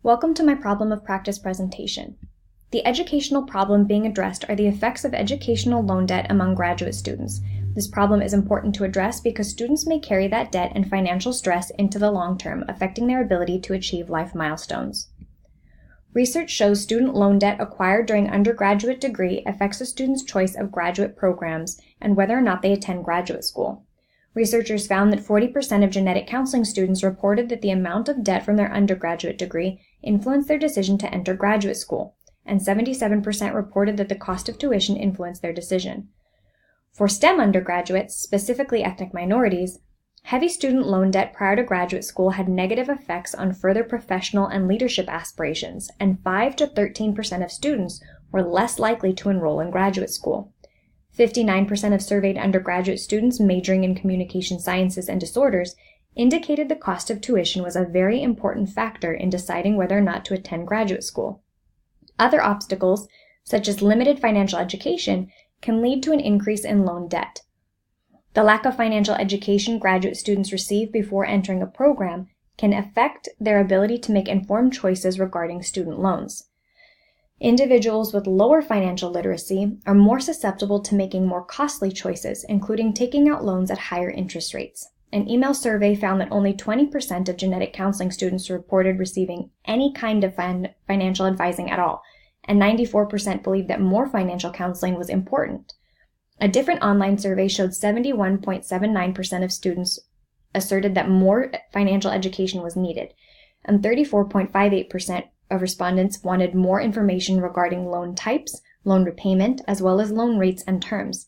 Welcome to my problem of practice presentation. The educational problem being addressed are the effects of educational loan debt among graduate students. This problem is important to address because students may carry that debt and financial stress into the long term, affecting their ability to achieve life milestones. Research shows student loan debt acquired during undergraduate degree affects a student's choice of graduate programs and whether or not they attend graduate school. Researchers found that 40% of genetic counseling students reported that the amount of debt from their undergraduate degree influenced their decision to enter graduate school, and 77% reported that the cost of tuition influenced their decision. For STEM undergraduates, specifically ethnic minorities, heavy student loan debt prior to graduate school had negative effects on further professional and leadership aspirations, and 5 to 13% of students were less likely to enroll in graduate school. 59% of surveyed undergraduate students majoring in communication sciences and disorders indicated the cost of tuition was a very important factor in deciding whether or not to attend graduate school. Other obstacles, such as limited financial education, can lead to an increase in loan debt. The lack of financial education graduate students receive before entering a program can affect their ability to make informed choices regarding student loans. Individuals with lower financial literacy are more susceptible to making more costly choices, including taking out loans at higher interest rates. An email survey found that only 20% of genetic counseling students reported receiving any kind of financial advising at all, and 94% believed that more financial counseling was important. A different online survey showed 71.79% of students asserted that more financial education was needed, and 34.58% of respondents wanted more information regarding loan types, loan repayment, as well as loan rates and terms.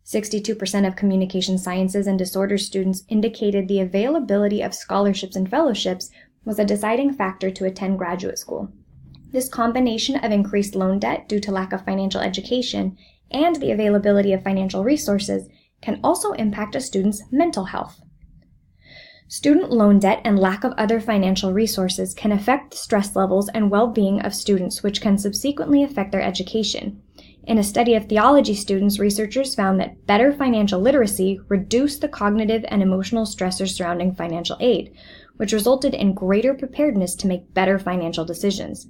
62% of communication sciences and disorders students indicated the availability of scholarships and fellowships was a deciding factor to attend graduate school. This combination of increased loan debt due to lack of financial education and the availability of financial resources can also impact a student's mental health. Student loan debt and lack of other financial resources can affect the stress levels and well-being of students, which can subsequently affect their education. In a study of theology students, researchers found that better financial literacy reduced the cognitive and emotional stressors surrounding financial aid, which resulted in greater preparedness to make better financial decisions.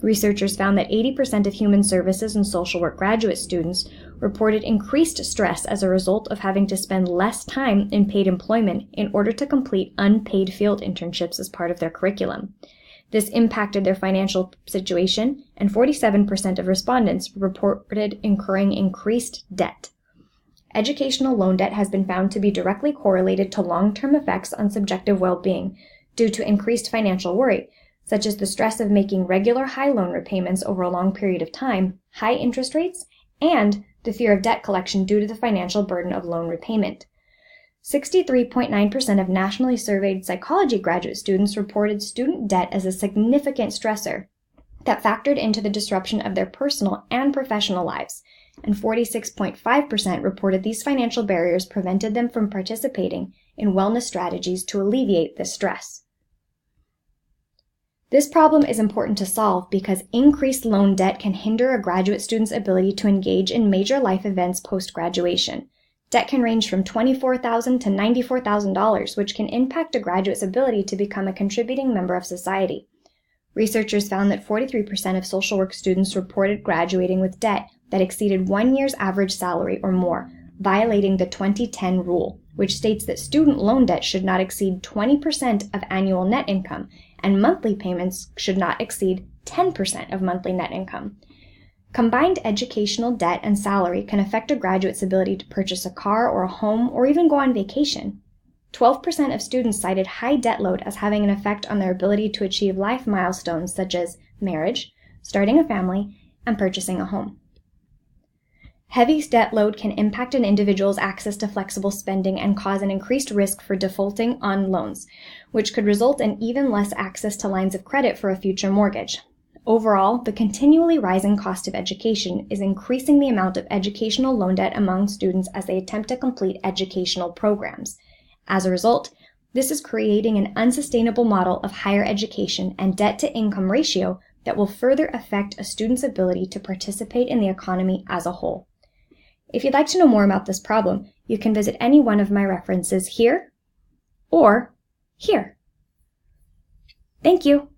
Researchers found that 80% of human services and social work graduate students reported increased stress as a result of having to spend less time in paid employment in order to complete unpaid field internships as part of their curriculum. This impacted their financial situation, and 47% of respondents reported incurring increased debt. Educational loan debt has been found to be directly correlated to long-term effects on subjective well-being due to increased financial worry, such as the stress of making regular high loan repayments over a long period of time, high interest rates, and the fear of debt collection due to the financial burden of loan repayment. 63.9% of nationally surveyed psychology graduate students reported student debt as a significant stressor that factored into the disruption of their personal and professional lives, and 46.5% reported these financial barriers prevented them from participating in wellness strategies to alleviate this stress. This problem is important to solve because increased loan debt can hinder a graduate student's ability to engage in major life events post-graduation. Debt can range from $24,000 to $94,000, which can impact a graduate's ability to become a contributing member of society. Researchers found that 43% of social work students reported graduating with debt that exceeded 1 year's average salary or more, violating the 2010 rule, which states that student loan debt should not exceed 20% of annual net income, and monthly payments should not exceed 10% of monthly net income. Combined educational debt and salary can affect a graduate's ability to purchase a car or a home or even go on vacation. 12% of students cited high debt load as having an effect on their ability to achieve life milestones such as marriage, starting a family, and purchasing a home. Heavy debt load can impact an individual's access to flexible spending and cause an increased risk for defaulting on loans, which could result in even less access to lines of credit for a future mortgage. Overall, the continually rising cost of education is increasing the amount of educational loan debt among students as they attempt to complete educational programs. As a result, this is creating an unsustainable model of higher education and debt-to-income ratio that will further affect a student's ability to participate in the economy as a whole. If you'd like to know more about this problem, you can visit any one of my references here or here. Thank you.